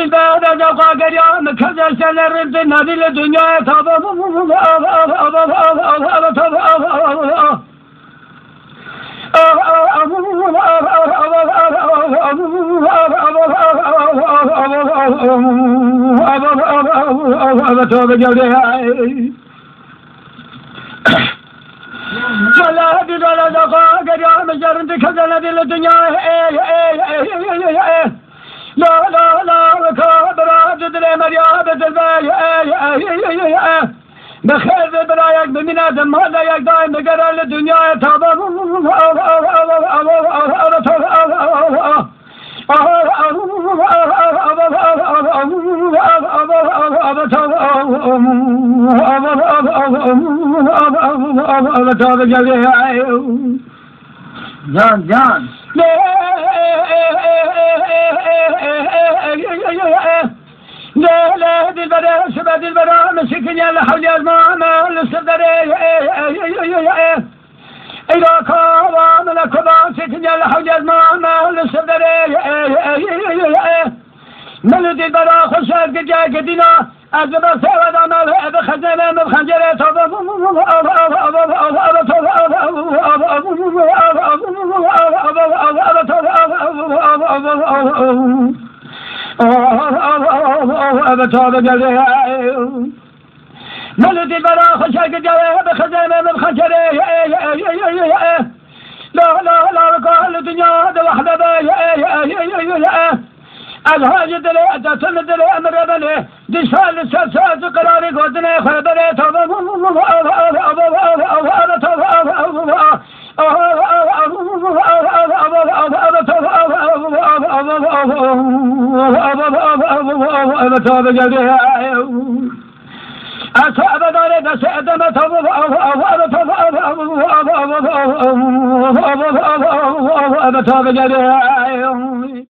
بعد جوقا گریان کجا سنر نادل دنیا تابا لا دي ولا دقا قريان مجرد كذا دي الدنيا لا لا لا وكبر جدل مريابة الباي بخير برايك بمناد ماذا يقدر نقرا الدنيا تابا جان جان لا لا دلبرة شبه دلبرة مسكين يا لحول يا زمان الصدر إذا كان من الكبار سكين يا لحول يا زمان الصدر من دلبرة خشاك جا قدينا أجبر سوى دامل بخزنة من خنجرة ملدي برا خشاك جاوه بخزانة من خنجرة لا لا لا قال الدنيا ده وحدة الهاج دلي أتسن دلي أمر بلي دشال السلسات قراري قدني خبري أصحاب دار دسأدمة أبتاب جريء